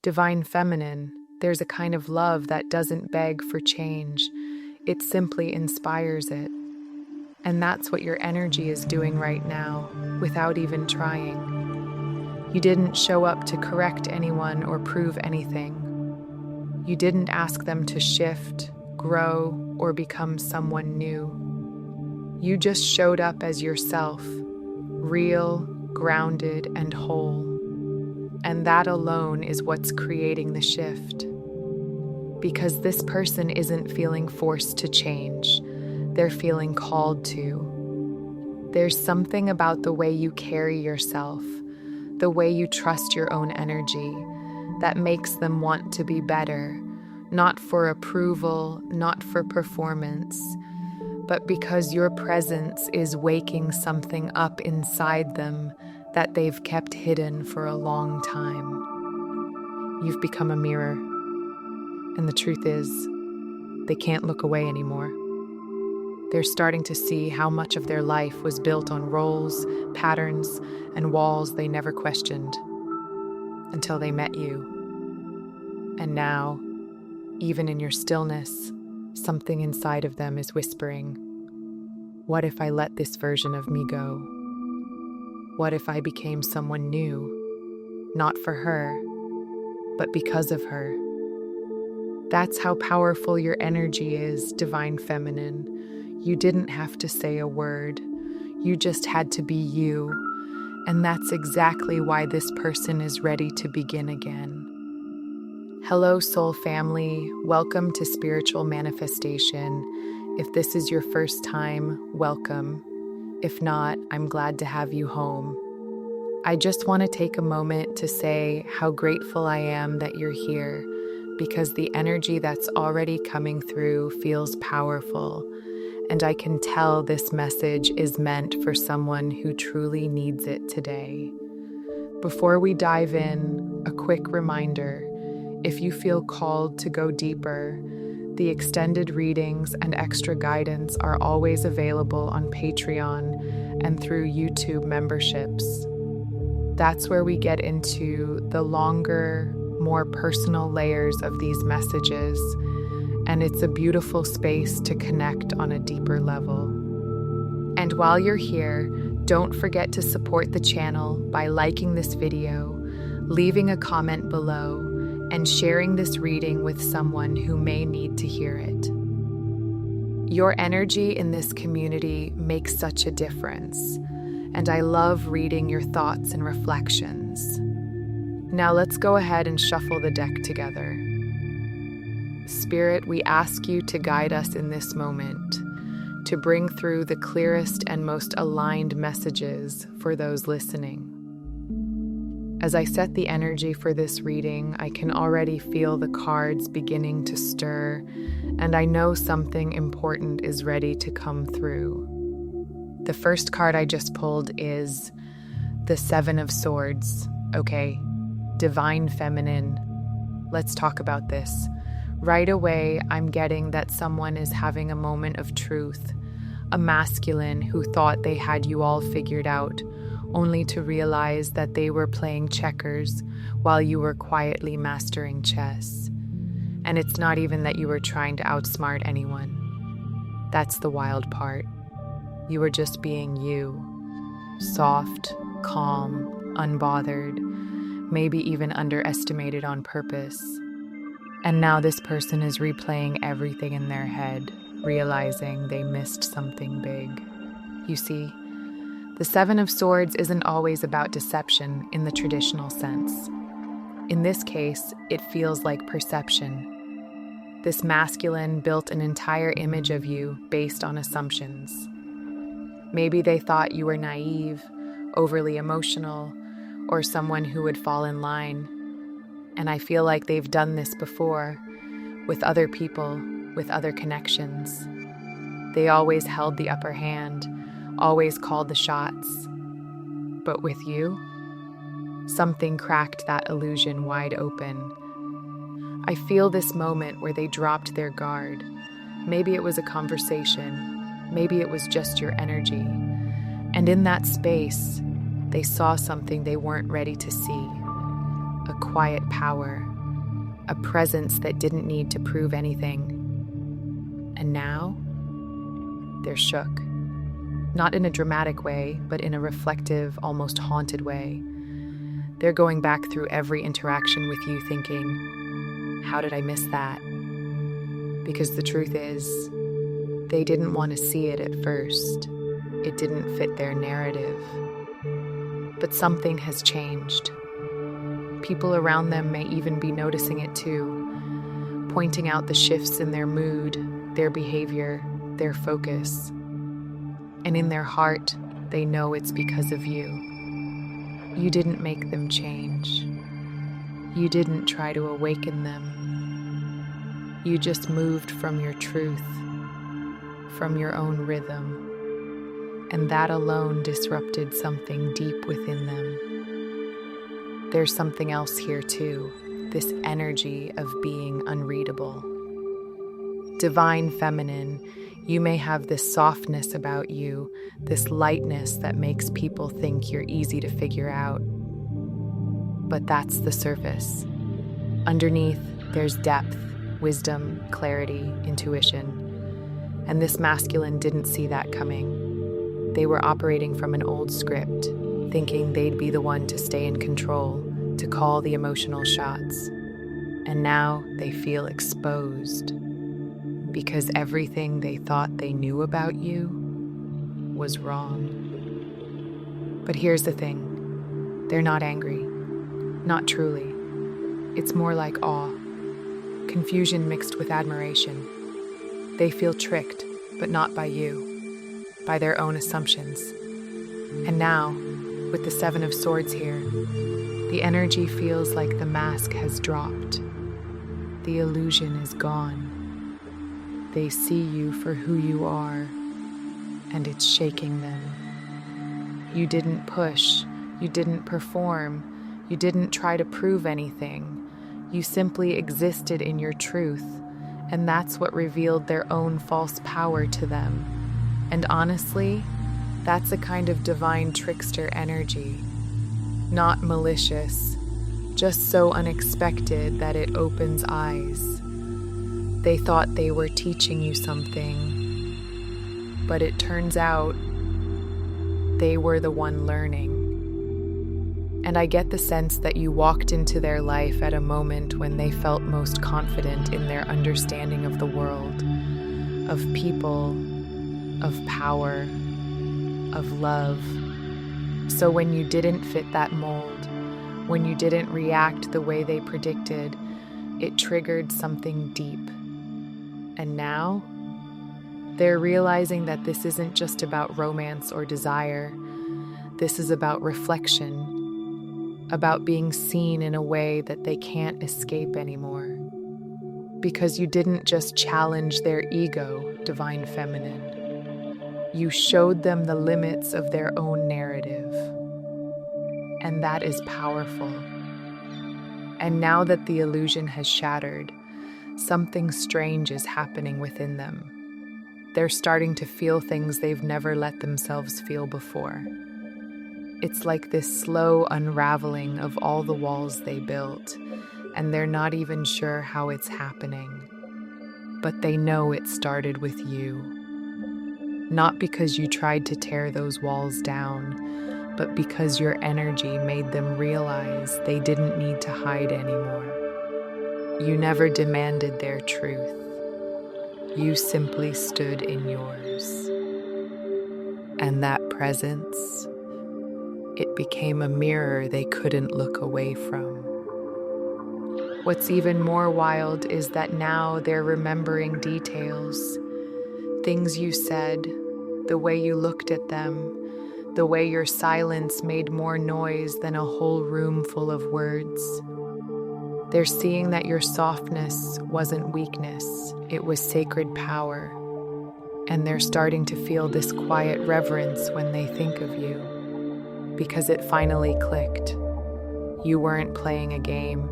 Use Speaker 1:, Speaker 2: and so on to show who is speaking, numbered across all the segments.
Speaker 1: Divine Feminine, there's a kind of love that doesn't beg for change. It simply inspires it. And that's what your energy is doing right now, without even trying. You didn't show up to correct anyone or prove anything. You didn't ask them to shift, grow, or become someone new. You just showed up as yourself, real, grounded, and whole. And that alone is what's creating the shift. Because this person isn't feeling forced to change, they're feeling called to. There's something about the way you carry yourself, the way you trust your own energy, that makes them want to be better, not for approval, not for performance, but because your presence is waking something up inside them that they've kept hidden for a long time. You've become a mirror, and the truth is, they can't look away anymore. They're starting to see how much of their life was built on roles, patterns, and walls they never questioned until they met you. And now, even in your stillness, something inside of them is whispering, what if I let this version of me go? What if I became someone new, not for her, but because of her? That's how powerful your energy is, Divine Feminine. You didn't have to say a word. You just had to be you. And that's exactly why this person is ready to begin again. Hello, soul family. Welcome to Spiritual Manifestation. If this is your first time, welcome. If not, I'm glad to have you home. I just want to take a moment to say how grateful I am that you're here, because the energy that's already coming through feels powerful, and I can tell this message is meant for someone who truly needs it today. Before we dive in, a quick reminder: if you feel called to go deeper, the extended readings and extra guidance are always available on Patreon and through YouTube memberships. That's where we get into the longer, more personal layers of these messages, and it's a beautiful space to connect on a deeper level. And while you're here, don't forget to support the channel by liking this video, leaving a comment below, and sharing this reading with someone who may need to hear it. Your energy in this community makes such a difference, and I love reading your thoughts and reflections. Now let's go ahead and shuffle the deck together. Spirit, we ask you to guide us in this moment, to bring through the clearest and most aligned messages for those listening. As I set the energy for this reading, I can already feel the cards beginning to stir, and I know something important is ready to come through. The first card I just pulled is the Seven of Swords. Okay, Divine Feminine. Let's talk about this. Right away, I'm getting that someone is having a moment of truth, a masculine who thought they had you all figured out, only to realize that they were playing checkers while you were quietly mastering chess. And it's not even that you were trying to outsmart anyone. That's the wild part. You were just being you. Soft, calm, unbothered, maybe even underestimated on purpose. And now this person is replaying everything in their head, realizing they missed something big. You see, the Seven of Swords isn't always about deception in the traditional sense. In this case, it feels like perception. This masculine built an entire image of you based on assumptions. Maybe they thought you were naive, overly emotional, or someone who would fall in line. And I feel like they've done this before, with other people, with other connections. They always held the upper hand, always called the shots. But with you, something cracked that illusion wide open. I feel this moment where they dropped their guard. Maybe it was a conversation, maybe it was just your energy. And in that space, they saw something they weren't ready to see. A quiet power, a presence that didn't need to prove anything. And now, they're shook. Not in a dramatic way, but in a reflective, almost haunted way. They're going back through every interaction with you thinking, how did I miss that? Because the truth is, they didn't want to see it at first. It didn't fit their narrative. But something has changed. People around them may even be noticing it too, pointing out the shifts in their mood, their behavior, their focus. And in their heart, they know it's because of you. You didn't make them change. You didn't try to awaken them. You just moved from your truth, from your own rhythm, and that alone disrupted something deep within them. There's something else here too, this energy of being unreadable. Divine feminine, you may have this softness about you, this lightness that makes people think you're easy to figure out. But that's the surface. Underneath, there's depth, wisdom, clarity, intuition. And this masculine didn't see that coming. They were operating from an old script, thinking they'd be the one to stay in control, to call the emotional shots. And now they feel exposed. Because everything they thought they knew about you was wrong. But here's the thing. They're not angry. Not truly. It's more like awe. Confusion mixed with admiration. They feel tricked, but not by you. By their own assumptions. And now, with the Seven of Swords here, the energy feels like the mask has dropped. The illusion is gone. They see you for who you are, and it's shaking them. You didn't push, you didn't perform, you didn't try to prove anything. You simply existed in your truth, and that's what revealed their own false power to them. And honestly, that's a kind of divine trickster energy. Not malicious, just so unexpected that it opens eyes. They thought they were teaching you something, but it turns out they were the one learning. And I get the sense that you walked into their life at a moment when they felt most confident in their understanding of the world, of people, of power, of love. So when you didn't fit that mold, when you didn't react the way they predicted, it triggered something deep. And now, they're realizing that this isn't just about romance or desire. This is about reflection, about being seen in a way that they can't escape anymore. Because you didn't just challenge their ego, divine feminine. You showed them the limits of their own narrative. And that is powerful. And now that the illusion has shattered, something strange is happening within them. They're starting to feel things they've never let themselves feel before. It's like this slow unraveling of all the walls they built, and they're not even sure how it's happening. But they know it started with you. Not because you tried to tear those walls down, but because your energy made them realize they didn't need to hide anymore. You never demanded their truth. You simply stood in yours. And that presence, it became a mirror they couldn't look away from. What's even more wild is that now they're remembering details. Things you said, the way you looked at them, the way your silence made more noise than a whole room full of words. They're seeing that your softness wasn't weakness, it was sacred power. And they're starting to feel this quiet reverence when they think of you, because it finally clicked. You weren't playing a game.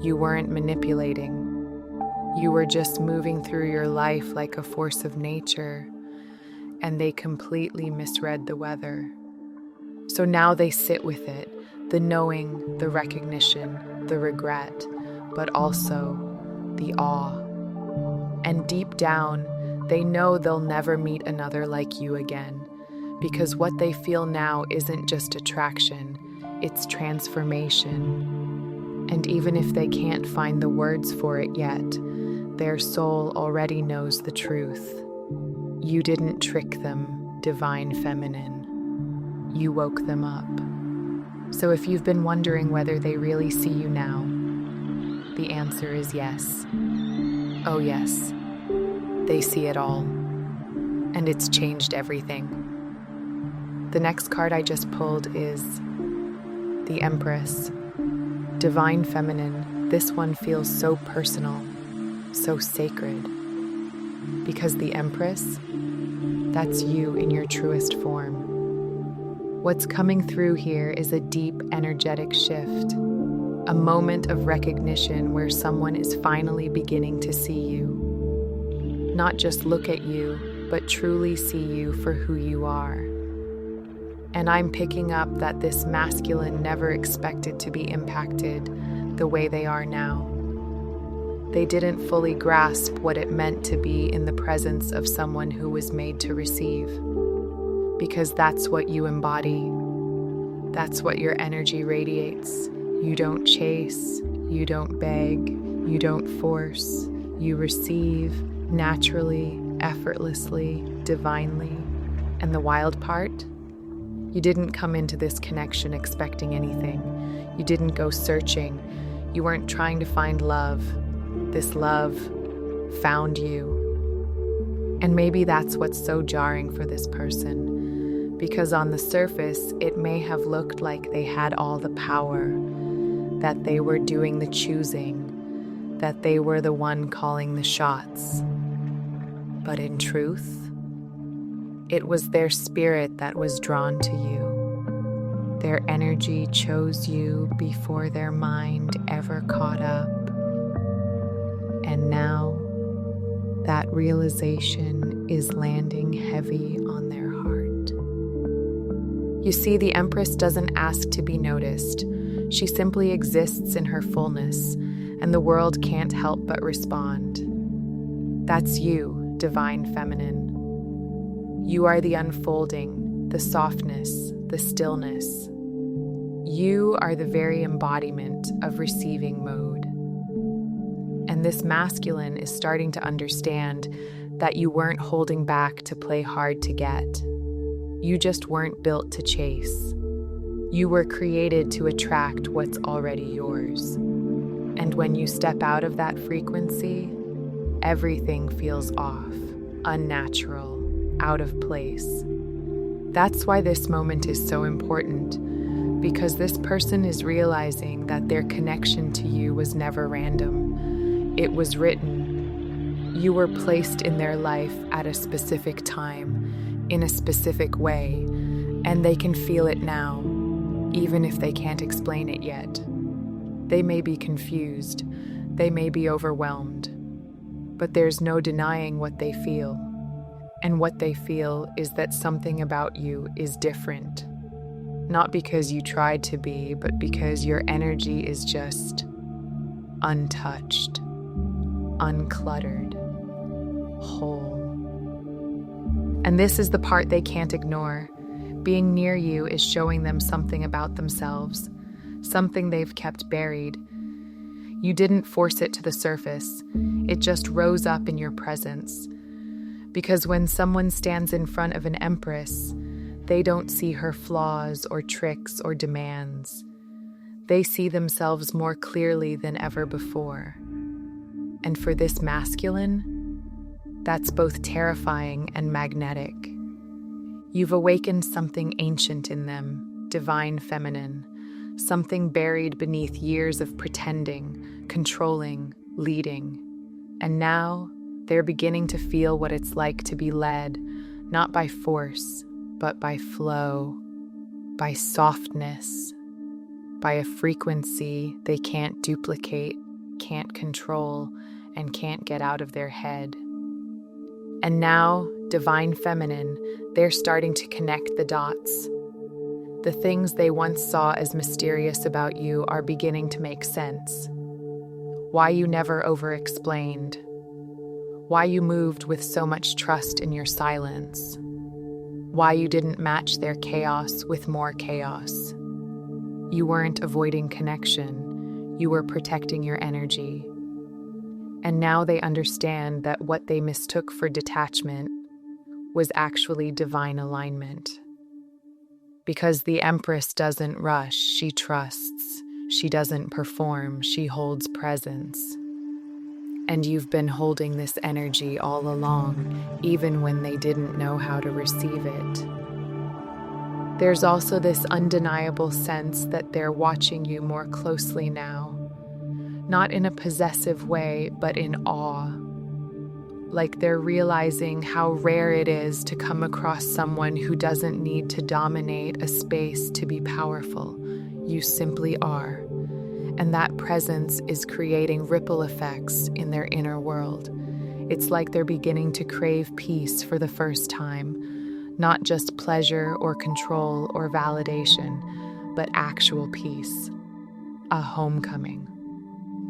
Speaker 1: You weren't manipulating. You were just moving through your life like a force of nature, and they completely misread the weather. So now they sit with it, the knowing, the recognition, the regret, but also the awe. And deep down, they know they'll never meet another like you again, because what they feel now isn't just attraction, it's transformation. And even if they can't find the words for it yet, their soul already knows the truth. You didn't trick them, divine feminine. You woke them up. So if you've been wondering whether they really see you now, the answer is yes. Oh yes, they see it all. And it's changed everything. The next card I just pulled is the Empress. Divine feminine, this one feels so personal, so sacred. Because the Empress, that's you in your truest form. What's coming through here is a deep, energetic shift, a moment of recognition where someone is finally beginning to see you. Not just look at you, but truly see you for who you are. And I'm picking up that this masculine never expected to be impacted the way they are now. They didn't fully grasp what it meant to be in the presence of someone who was made to receive. Because that's what you embody. That's what your energy radiates. You don't chase, you don't beg, you don't force. You receive naturally, effortlessly, divinely. And the wild part? You didn't come into this connection expecting anything. You didn't go searching. You weren't trying to find love. This love found you. And maybe that's what's so jarring for this person. Because on the surface, it may have looked like they had all the power, that they were doing the choosing, that they were the one calling the shots. But in truth, it was their spirit that was drawn to you. Their energy chose you before their mind ever caught up. And now, that realization is landing heavy on their heart. You see, the Empress doesn't ask to be noticed. She simply exists in her fullness, and the world can't help but respond. That's you, divine feminine. You are the unfolding, the softness, the stillness. You are the very embodiment of receiving mode. And this masculine is starting to understand that you weren't holding back to play hard to get. You just weren't built to chase. You were created to attract what's already yours. And when you step out of that frequency, everything feels off, unnatural, out of place. That's why this moment is so important, because this person is realizing that their connection to you was never random. It was written. You were placed in their life at a specific time, in a specific way, and they can feel it now, even if they can't explain it yet. They may be confused, they may be overwhelmed, but there's no denying what they feel. And what they feel is that something about you is different. Not because you tried to be, but because your energy is just untouched, uncluttered, whole. And this is the part they can't ignore. Being near you is showing them something about themselves, something they've kept buried. You didn't force it to the surface. It just rose up in your presence. Because when someone stands in front of an empress, they don't see her flaws or tricks or demands. They see themselves more clearly than ever before. And for this masculine, that's both terrifying and magnetic. You've awakened something ancient in them, divine feminine, something buried beneath years of pretending, controlling, leading. And now they're beginning to feel what it's like to be led, not by force, but by flow, by softness, by a frequency they can't duplicate, can't control, and can't get out of their head. And now, divine feminine, they're starting to connect the dots. The things they once saw as mysterious about you are beginning to make sense. why you never over-explained, why you moved with so much trust in your silence, why you didn't match their chaos with more chaos. You weren't avoiding connection, you were protecting your energy. And now they understand that what they mistook for detachment was actually divine alignment. Because the Empress doesn't rush, she trusts. She doesn't perform, she holds presence. And you've been holding this energy all along, even when they didn't know how to receive it. There's also this undeniable sense that they're watching you more closely now. Not in a possessive way, but in awe. Like they're realizing how rare it is to come across someone who doesn't need to dominate a space to be powerful. You simply are. And that presence is creating ripple effects in their inner world. It's like they're beginning to crave peace for the first time, not just pleasure or control or validation, but actual peace, a homecoming.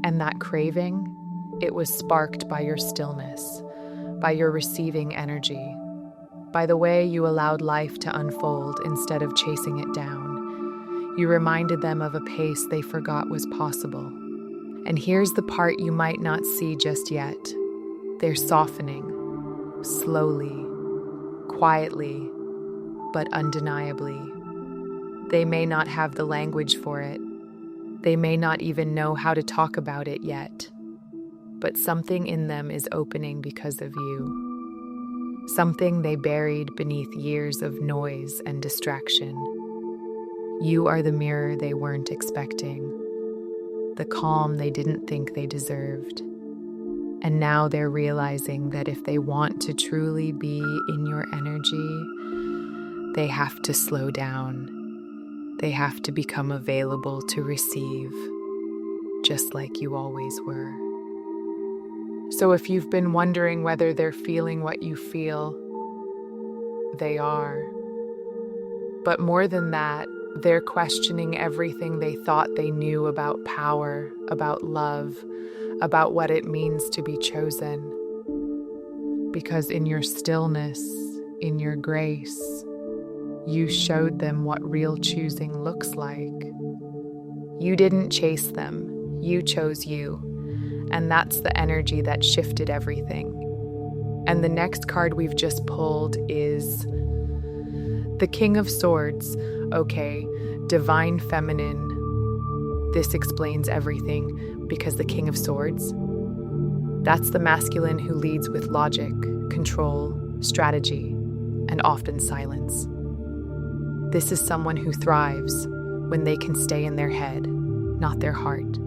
Speaker 1: And that craving, it was sparked by your stillness, by your receiving energy, by the way you allowed life to unfold instead of chasing it down. You reminded them of a pace they forgot was possible. And here's the part you might not see just yet. They're softening, slowly, quietly, but undeniably. They may not have the language for it. They may not even know how to talk about it yet. But something in them is opening because of you. Something they buried beneath years of noise and distraction. You are the mirror they weren't expecting, the calm they didn't think they deserved. And now they're realizing that if they want to truly be in your energy, they have to slow down. They have to become available to receive, just like you always were. So if you've been wondering whether they're feeling what you feel, they are. But more than that, they're questioning everything they thought they knew about power, about love, about what it means to be chosen. Because in your stillness, in your grace, you showed them what real choosing looks like. You didn't chase them, you chose you. And that's the energy that shifted everything. And the next card we've just pulled is the King of Swords. Okay, divine feminine. This explains everything, because the King of Swords, that's the masculine who leads with logic, control, strategy, and often silence. This is someone who thrives when they can stay in their head, not their heart.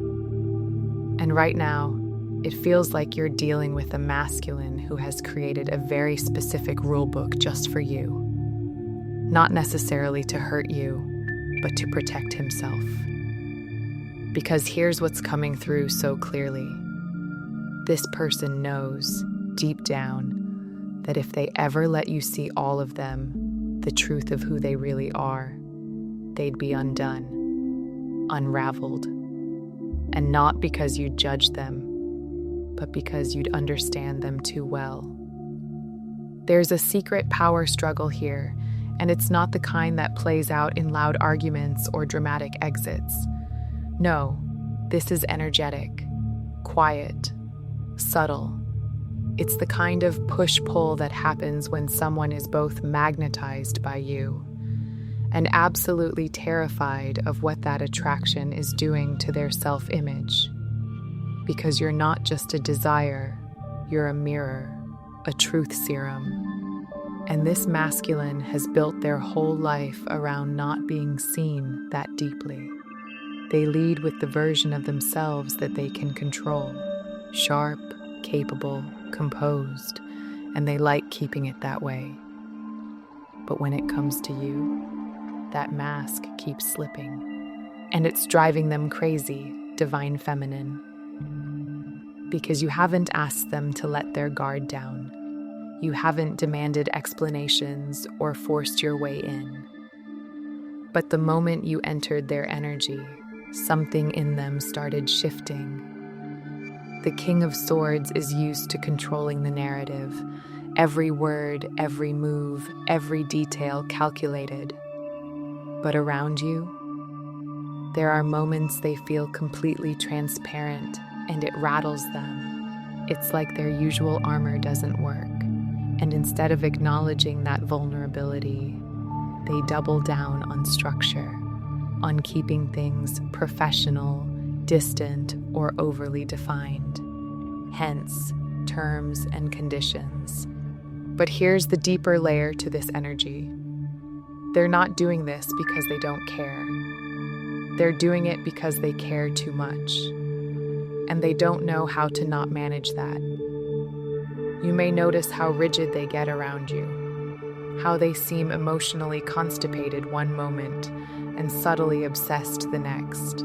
Speaker 1: And right now, it feels like you're dealing with a masculine who has created a very specific rule book just for you. Not necessarily to hurt you, but to protect himself. Because here's what's coming through so clearly. This person knows, deep down, that if they ever let you see all of them, the truth of who they really are, they'd be undone, unraveled. And not because you'd judge them, but because you'd understand them too well. There's a secret power struggle here, and it's not the kind that plays out in loud arguments or dramatic exits. No, this is energetic, quiet, subtle. It's the kind of push-pull that happens when someone is both magnetized by you and absolutely terrified of what that attraction is doing to their self-image. Because you're not just a desire, you're a mirror, a truth serum. And this masculine has built their whole life around not being seen that deeply. They lead with the version of themselves that they can control, sharp, capable, composed, and they like keeping it that way. But when it comes to you, that mask keeps slipping, and it's driving them crazy, divine feminine. Because you haven't asked them to let their guard down. You haven't demanded explanations or forced your way in. But the moment you entered their energy, something in them started shifting. The King of Swords is used to controlling the narrative. Every word, every move, every detail calculated. But around you, there are moments they feel completely transparent, and it rattles them. It's like their usual armor doesn't work. And instead of acknowledging that vulnerability, they double down on structure, on keeping things professional, distant, or overly defined. Hence, terms and conditions. But here's the deeper layer to this energy. They're not doing this because they don't care. They're doing it because they care too much. And they don't know how to not manage that. You may notice how rigid they get around you, how they seem emotionally constipated one moment and subtly obsessed the next.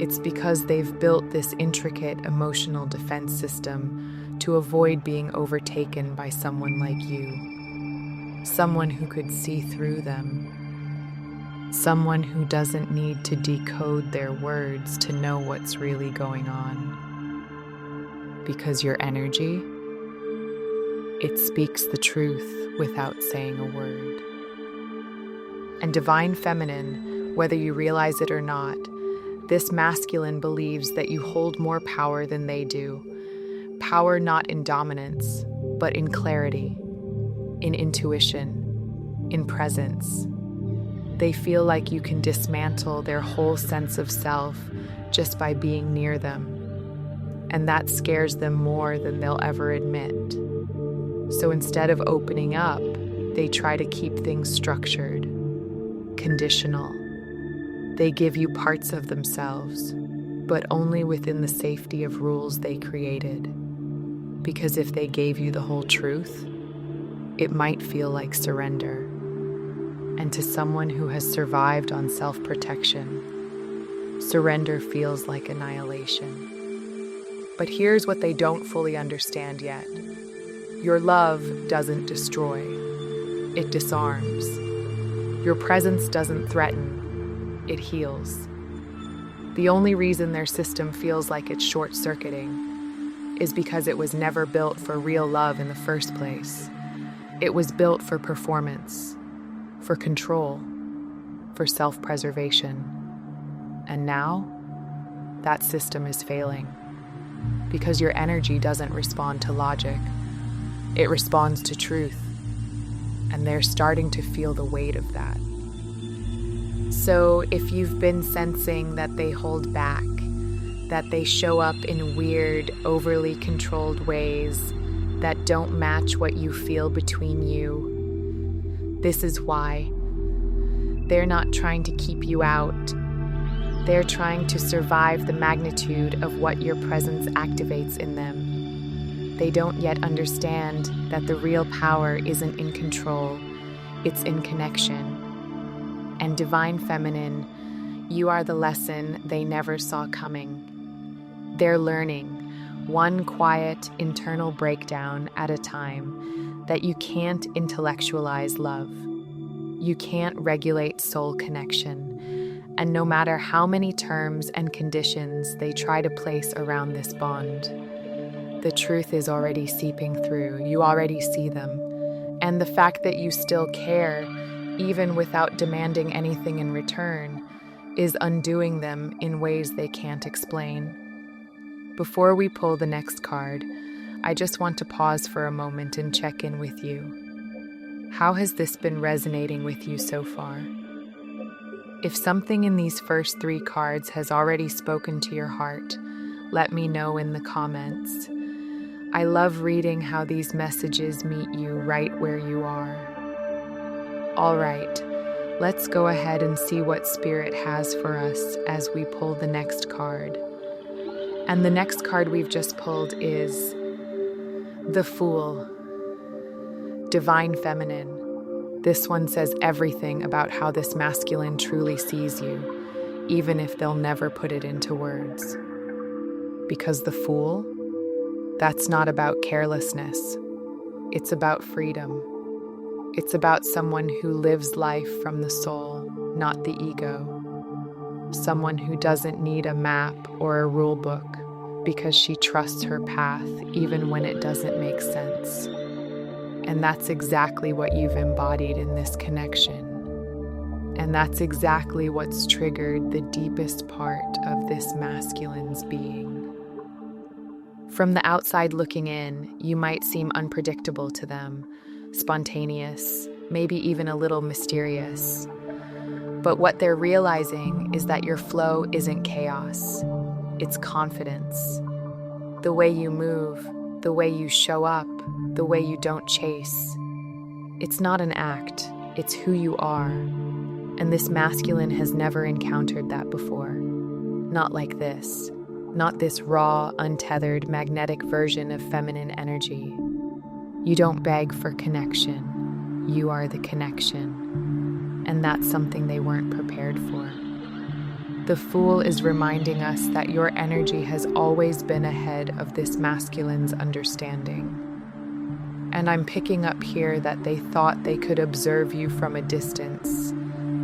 Speaker 1: It's because they've built this intricate emotional defense system to avoid being overtaken by someone like you, someone who could see through them, someone who doesn't need to decode their words to know what's really going on. Because your energy, it speaks the truth without saying a word. And divine feminine, whether you realize it or not, this masculine believes that you hold more power than they do. Power not in dominance, but in clarity, in intuition, in presence. They feel like you can dismantle their whole sense of self just by being near them. And that scares them more than they'll ever admit. So instead of opening up, they try to keep things structured, conditional. They give you parts of themselves, but only within the safety of rules they created. Because if they gave you the whole truth, it might feel like surrender. And to someone who has survived on self-protection, surrender feels like annihilation. But here's what they don't fully understand yet. Your love doesn't destroy, it disarms. Your presence doesn't threaten, it heals. The only reason their system feels like it's short-circuiting is because it was never built for real love in the first place. It was built for performance, for control, for self-preservation. And now, that system is failing because your energy doesn't respond to logic. It responds to truth, and they're starting to feel the weight of that. So if you've been sensing that they hold back, that they show up in weird, overly controlled ways that don't match what you feel between you, this is why. They're not trying to keep you out. They're trying to survive the magnitude of what your presence activates in them. They don't yet understand that the real power isn't in control, it's in connection. And divine feminine, you are the lesson they never saw coming. They're learning, one quiet internal breakdown at a time, that you can't intellectualize love. You can't regulate soul connection. And no matter how many terms and conditions they try to place around this bond, the truth is already seeping through. You already see them. And the fact that you still care, even without demanding anything in return, is undoing them in ways they can't explain. Before we pull the next card, I just want to pause for a moment and check in with you. How has this been resonating with you so far? If something in these first 3 cards has already spoken to your heart, let me know in the comments. I love reading how these messages meet you right where you are. All right, let's go ahead and see what Spirit has for us as we pull the next card. And the next card we've just pulled is the Fool, Divine Feminine. This one says everything about how this masculine truly sees you, even if they'll never put it into words. Because the Fool, that's not about carelessness. It's about freedom. It's about someone who lives life from the soul, not the ego. Someone who doesn't need a map or a rule book, because she trusts her path even when it doesn't make sense. And that's exactly what you've embodied in this connection. And that's exactly what's triggered the deepest part of this masculine's being. From the outside looking in, you might seem unpredictable to them, spontaneous, maybe even a little mysterious. But what they're realizing is that your flow isn't chaos, it's confidence. The way you move, the way you show up, the way you don't chase. It's not an act, it's who you are. And this masculine has never encountered that before. Not like this. Not this raw, untethered, magnetic version of feminine energy. You don't beg for connection. You are the connection. And that's something they weren't prepared for. The Fool is reminding us that your energy has always been ahead of this masculine's understanding. And I'm picking up here that they thought they could observe you from a distance,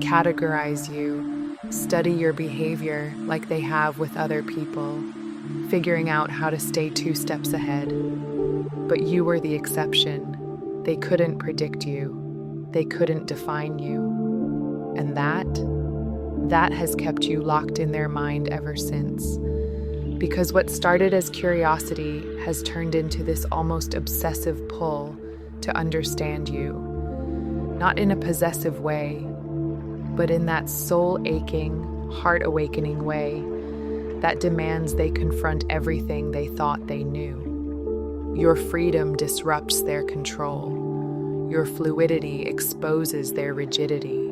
Speaker 1: categorize you, study your behavior like they have with other people, figuring out how to stay 2 steps ahead. But you were the exception. They couldn't predict you. They couldn't define you. And that has kept you locked in their mind ever since. Because what started as curiosity has turned into this almost obsessive pull to understand you. Not in a possessive way, but in that soul-aching, heart-awakening way that demands they confront everything they thought they knew. Your freedom disrupts their control. Your fluidity exposes their rigidity.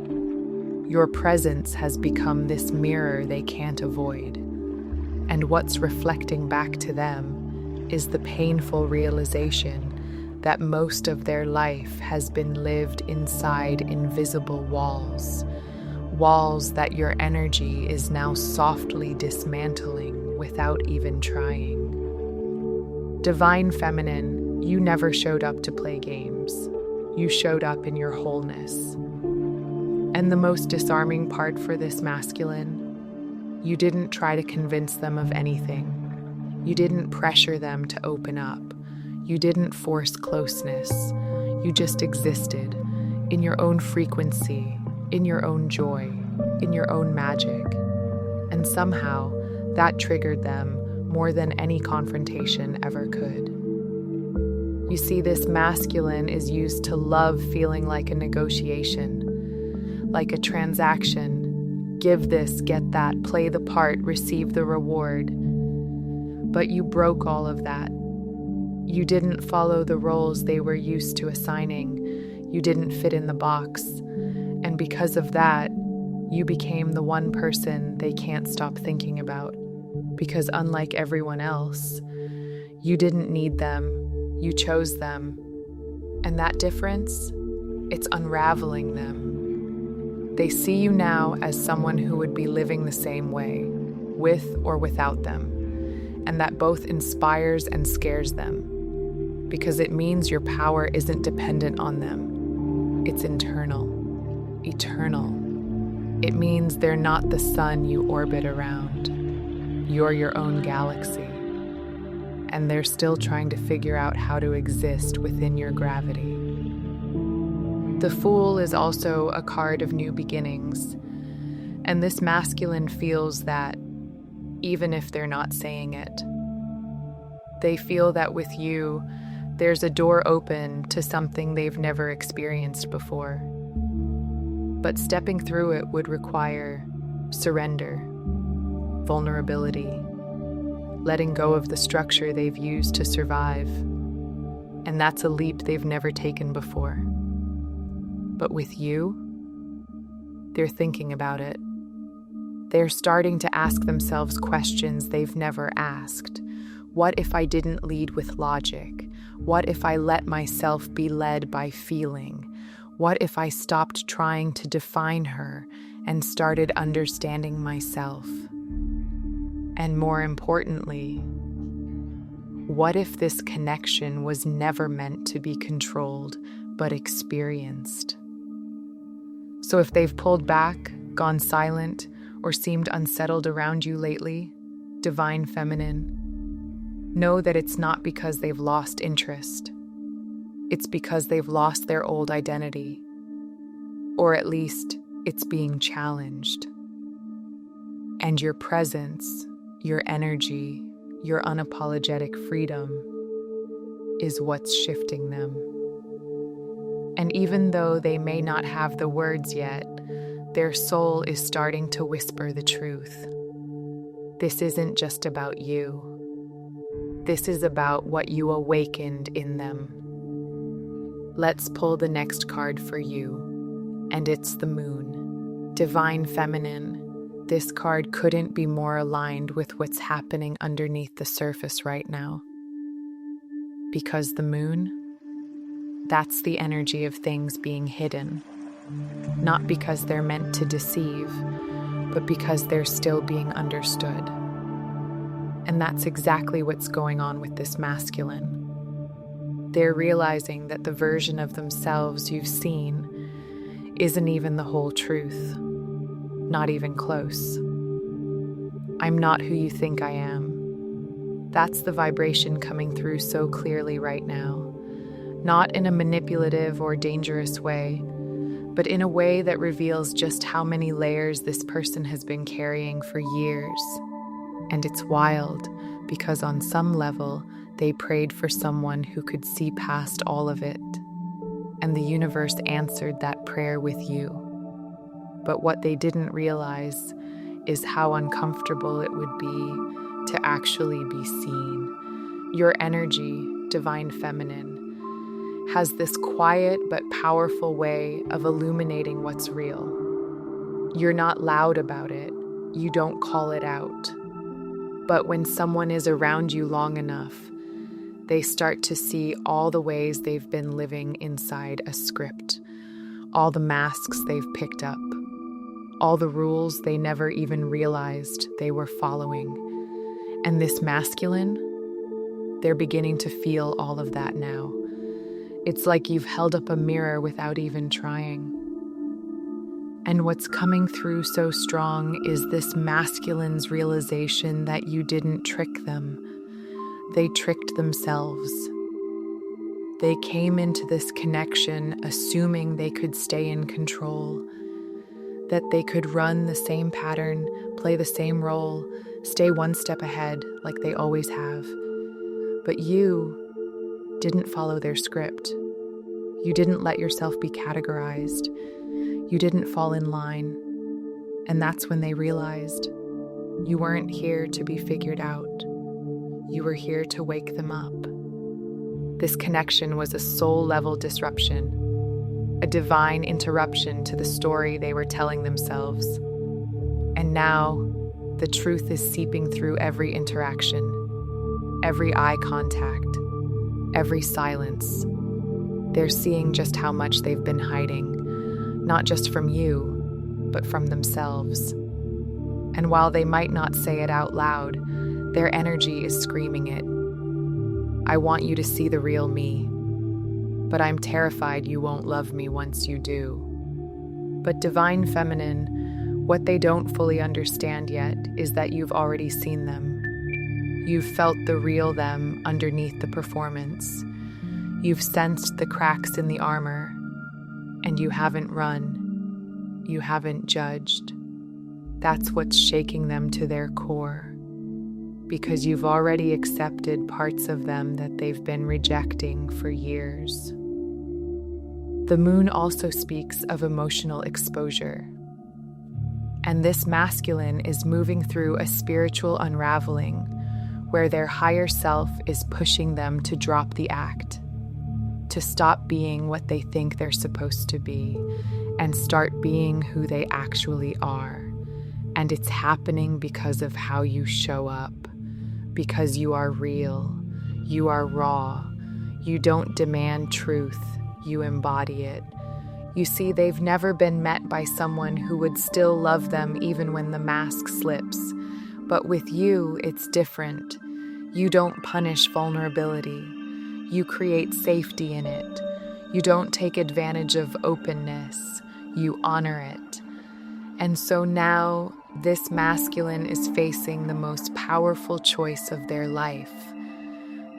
Speaker 1: Your presence has become this mirror they can't avoid. And what's reflecting back to them is the painful realization that most of their life has been lived inside invisible walls. Walls that your energy is now softly dismantling without even trying. Divine Feminine, you never showed up to play games. You showed up in your wholeness. And the most disarming part for this masculine, you didn't try to convince them of anything. You didn't pressure them to open up. You didn't force closeness. You just existed in your own frequency, in your own joy, in your own magic. And somehow, that triggered them more than any confrontation ever could. You see, this masculine is used to love feeling like a negotiation, like a transaction. Give this, get that, play the part, receive the reward. But you broke all of that. You didn't follow the roles they were used to assigning. You didn't fit in the box. And because of that, you became the one person they can't stop thinking about. Because unlike everyone else, you didn't need them, you chose them. And that difference, it's unraveling them. They see you now as someone who would be living the same way, with or without them. And that both inspires and scares them. Because it means your power isn't dependent on them. It's internal. Eternal. It means they're not the sun you orbit around. You're your own galaxy. And they're still trying to figure out how to exist within your gravity. The Fool is also a card of new beginnings. And this masculine feels that, even if they're not saying it. They feel that with you, there's a door open to something they've never experienced before. But stepping through it would require surrender, vulnerability, letting go of the structure they've used to survive. And that's a leap they've never taken before. But with you, they're thinking about it. They're starting to ask themselves questions they've never asked. What if I didn't lead with logic? What if I let myself be led by feeling? What if I stopped trying to define her and started understanding myself? And more importantly, what if this connection was never meant to be controlled, but experienced? So if they've pulled back, gone silent, or seemed unsettled around you lately, Divine Feminine, know that it's not because they've lost interest. It's because they've lost their old identity. Or at least, it's being challenged. And your presence, your energy, your unapologetic freedom is what's shifting them. And even though they may not have the words yet, their soul is starting to whisper the truth. This isn't just about you. This is about what you awakened in them. Let's pull the next card for you, and it's the Moon. Divine Feminine. This card couldn't be more aligned with what's happening underneath the surface right now. Because the Moon, that's the energy of things being hidden. Not because they're meant to deceive, but because they're still being understood. And that's exactly what's going on with this masculine. They're realizing that the version of themselves you've seen isn't even the whole truth. Not even close. I'm not who you think I am. That's the vibration coming through so clearly right now. Not in a manipulative or dangerous way, but in a way that reveals just how many layers this person has been carrying for years. And it's wild, because on some level, they prayed for someone who could see past all of it. And the universe answered that prayer with you. But what they didn't realize is how uncomfortable it would be to actually be seen. Your energy, Divine Feminine, has this quiet but powerful way of illuminating what's real. You're not loud about it. You don't call it out. But when someone is around you long enough, they start to see all the ways they've been living inside a script, all the masks they've picked up, all the rules they never even realized they were following. And this masculine, they're beginning to feel all of that now. It's like you've held up a mirror without even trying. And what's coming through so strong is this masculine's realization that you didn't trick them. They tricked themselves. They came into this connection assuming they could stay in control, that they could run the same pattern, play the same role, stay one step ahead like they always have. But you didn't follow their script. You didn't let yourself be categorized. You didn't fall in line. And that's when they realized you weren't here to be figured out. You were here to wake them up. This connection was a soul-level disruption, a divine interruption to the story they were telling themselves. And now, the truth is seeping through every interaction, every eye contact, every silence. They're seeing just how much they've been hiding, not just from you, but from themselves. And while they might not say it out loud, their energy is screaming it. I want you to see the real me, but I'm terrified you won't love me once you do. But Divine Feminine, what they don't fully understand yet is that you've already seen them. You've felt the real them underneath the performance. You've sensed the cracks in the armor, and you haven't run. You haven't judged. That's what's shaking them to their core, because you've already accepted parts of them that they've been rejecting for years. The Moon also speaks of emotional exposure. And this masculine is moving through a spiritual unraveling where their higher self is pushing them to drop the act, to stop being what they think they're supposed to be and start being who they actually are. And it's happening because of how you show up, because you are real, you are raw, you don't demand truth, you embody it. You see, they've never been met by someone who would still love them even when the mask slips. But with you, it's different. You don't punish vulnerability. You create safety in it. You don't take advantage of openness. You honor it. And so now, this masculine is facing the most powerful choice of their life.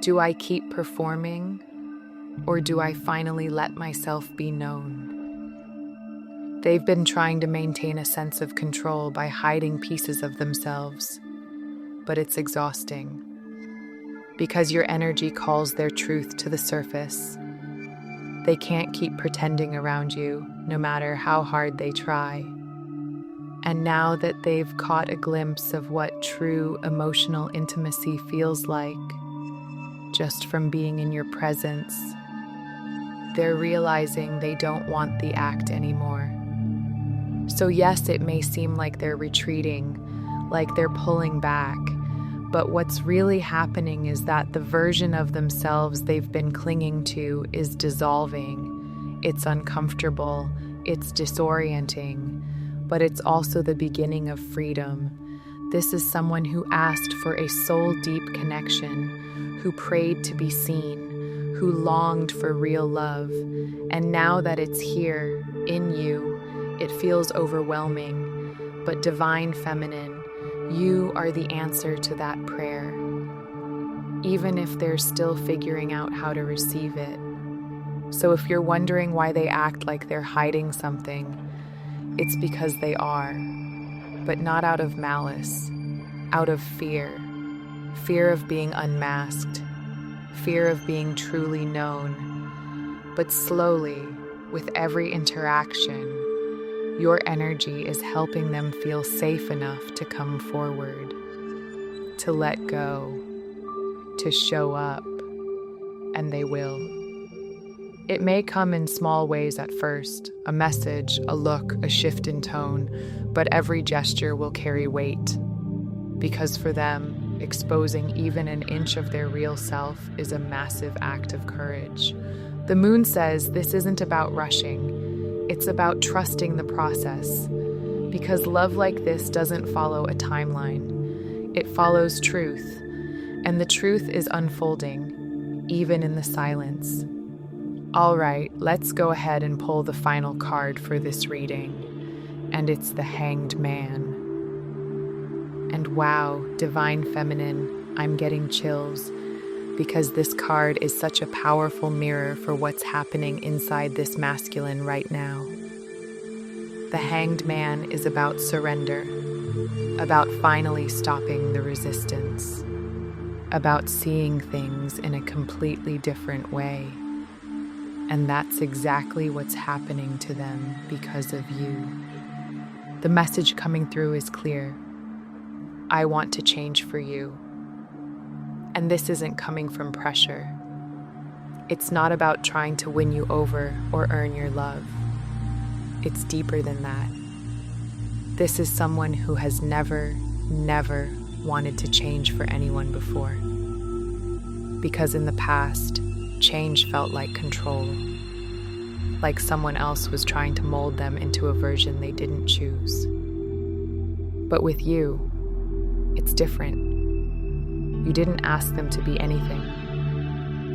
Speaker 1: Do I keep performing, or do I finally let myself be known? They've been trying to maintain a sense of control by hiding pieces of themselves, but it's exhausting. Because your energy calls their truth to the surface. They can't keep pretending around you, no matter how hard they try. And now that they've caught a glimpse of what true emotional intimacy feels like, just from being in your presence, they're realizing they don't want the act anymore. So yes, it may seem like they're retreating, like they're pulling back, but what's really happening is that the version of themselves they've been clinging to is dissolving. It's uncomfortable, it's disorienting, but it's also the beginning of freedom. This is someone who asked for a soul-deep connection, who prayed to be seen, who longed for real love, and now that it's here, in you, it feels overwhelming, but divine feminine, you are the answer to that prayer, even if they're still figuring out how to receive it. So if you're wondering why they act like they're hiding something, it's because they are, but not out of malice, out of fear. Fear of being unmasked, fear of being truly known. But slowly, with every interaction, your energy is helping them feel safe enough to come forward, to let go, to show up, and they will. It may come in small ways at first, a message, a look, a shift in tone, but every gesture will carry weight. Because for them, exposing even an inch of their real self is a massive act of courage. The moon says this isn't about rushing. It's about trusting the process, because love like this doesn't follow a timeline. It follows truth, and the truth is unfolding, even in the silence. All right, let's go ahead and pull the final card for this reading, and it's the Hanged Man. And wow, divine feminine, I'm getting chills, because this card is such a powerful mirror for what's happening inside this masculine right now. The Hanged Man is about surrender, about finally stopping the resistance, about seeing things in a completely different way. And that's exactly what's happening to them because of you. The message coming through is clear. I want to change for you. And this isn't coming from pressure. It's not about trying to win you over or earn your love. It's deeper than that. This is someone who has never wanted to change for anyone before. Because in the past, change felt like control. Like someone else was trying to mold them into a version they didn't choose. But with you, it's different. You didn't ask them to be anything.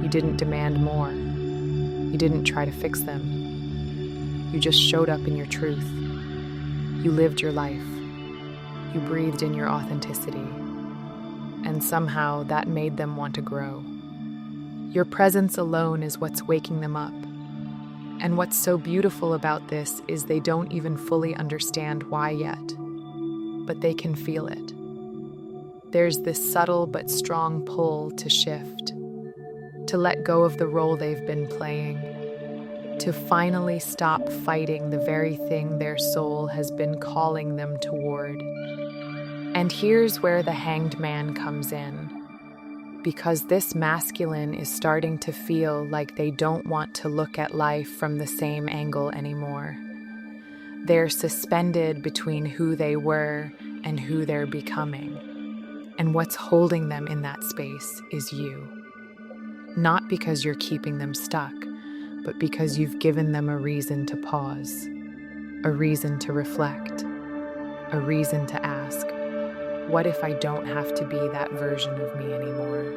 Speaker 1: You didn't demand more. You didn't try to fix them. You just showed up in your truth. You lived your life. You breathed in your authenticity. And somehow that made them want to grow. Your presence alone is what's waking them up. And what's so beautiful about this is they don't even fully understand why yet, but they can feel it. There's this subtle but strong pull to shift, to let go of the role they've been playing, to finally stop fighting the very thing their soul has been calling them toward. And here's where the Hanged Man comes in, because this masculine is starting to feel like they don't want to look at life from the same angle anymore. They're suspended between who they were and who they're becoming. And what's holding them in that space is you. Not because you're keeping them stuck, but because you've given them a reason to pause, a reason to reflect, a reason to ask, what if I don't have to be that version of me anymore?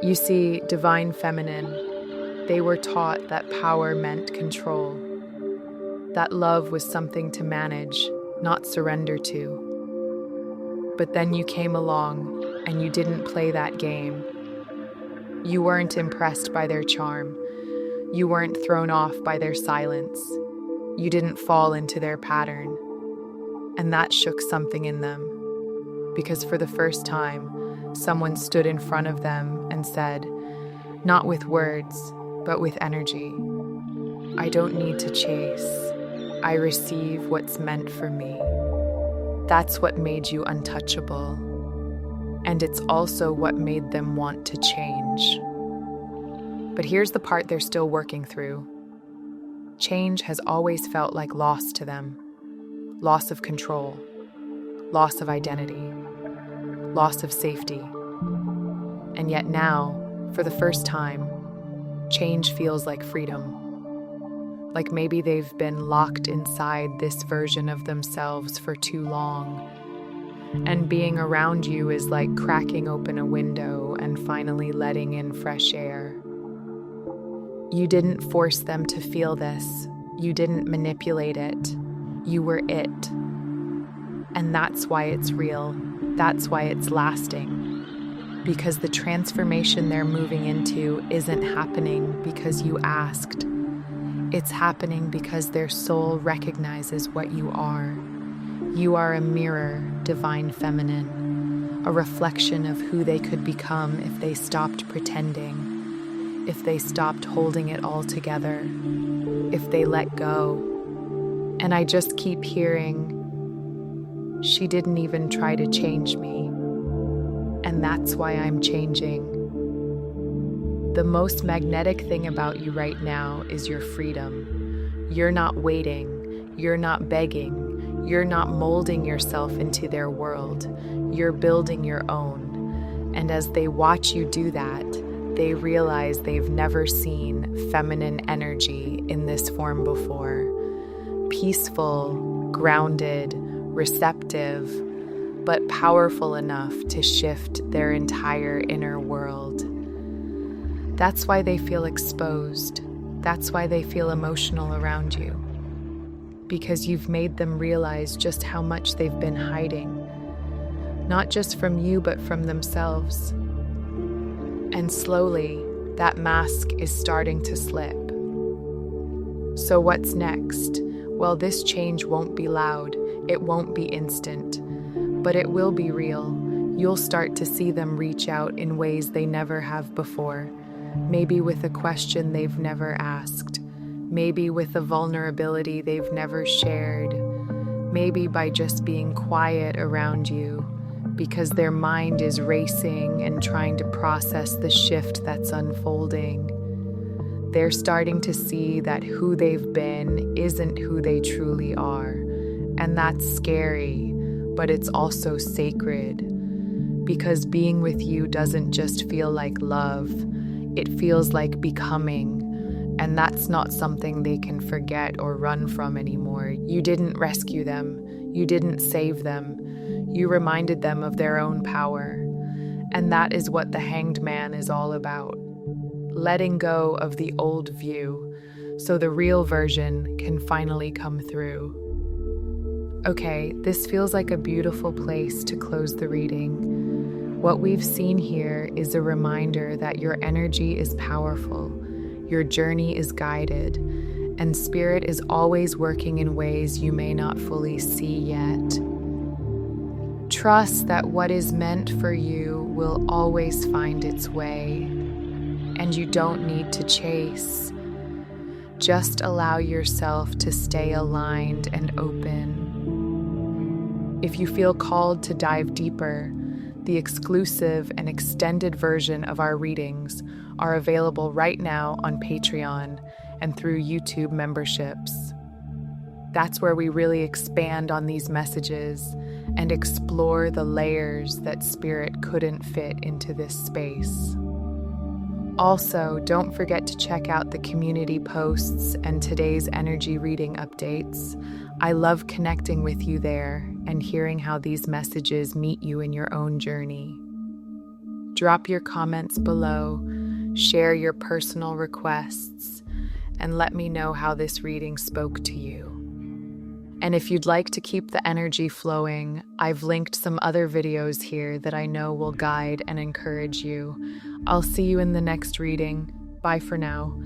Speaker 1: You see, divine feminine, they were taught that power meant control, that love was something to manage, not surrender to. But then you came along and you didn't play that game. You weren't impressed by their charm. You weren't thrown off by their silence. You didn't fall into their pattern. And that shook something in them, because for the first time, someone stood in front of them and said, not with words, but with energy, I don't need to chase. I receive what's meant for me. That's what made you untouchable. And it's also what made them want to change. But here's the part they're still working through. Change has always felt like loss to them. Loss of control, loss of identity, loss of safety. And yet now, for the first time, change feels like freedom. Like maybe they've been locked inside this version of themselves for too long. And being around you is like cracking open a window and finally letting in fresh air. You didn't force them to feel this. You didn't manipulate it. You were it. And that's why it's real. That's why it's lasting. Because the transformation they're moving into isn't happening because you asked. It's happening because their soul recognizes what you are. You are a mirror, divine feminine, a reflection of who they could become if they stopped pretending, if they stopped holding it all together, if they let go. And I just keep hearing, she didn't even try to change me. And that's why I'm changing. The most magnetic thing about you right now is your freedom. You're not waiting. You're not begging. You're not molding yourself into their world. You're building your own. And as they watch you do that, they realize they've never seen feminine energy in this form before. Peaceful, grounded, receptive, but powerful enough to shift their entire inner world. That's why they feel exposed. That's why they feel emotional around you. Because you've made them realize just how much they've been hiding. Not just from you, but from themselves. And slowly, that mask is starting to slip. So what's next? Well, this change won't be loud. It won't be instant. But it will be real. You'll start to see them reach out in ways they never have before. Maybe with a question they've never asked. Maybe with a vulnerability they've never shared. Maybe by just being quiet around you, because their mind is racing and trying to process the shift that's unfolding. They're starting to see that who they've been isn't who they truly are. And that's scary, but it's also sacred. Because being with you doesn't just feel like love. It feels like becoming, and that's not something they can forget or run from anymore. You didn't rescue them. You didn't save them. You reminded them of their own power. And that is what the Hanged Man is all about. Letting go of the old view so the real version can finally come through. Okay, this feels like a beautiful place to close the reading. What we've seen here is a reminder that your energy is powerful, your journey is guided, and spirit is always working in ways you may not fully see yet. Trust that what is meant for you will always find its way, and you don't need to chase. Just allow yourself to stay aligned and open. If you feel called to dive deeper, the exclusive and extended version of our readings are available right now on Patreon and through YouTube memberships. That's where we really expand on these messages and explore the layers that spirit couldn't fit into this space. Also, don't forget to check out the community posts and today's energy reading updates. I love connecting with you there and hearing how these messages meet you in your own journey. Drop your comments below, share your personal requests, and let me know how this reading spoke to you. And if you'd like to keep the energy flowing, I've linked some other videos here that I know will guide and encourage you. I'll see you in the next reading. Bye for now.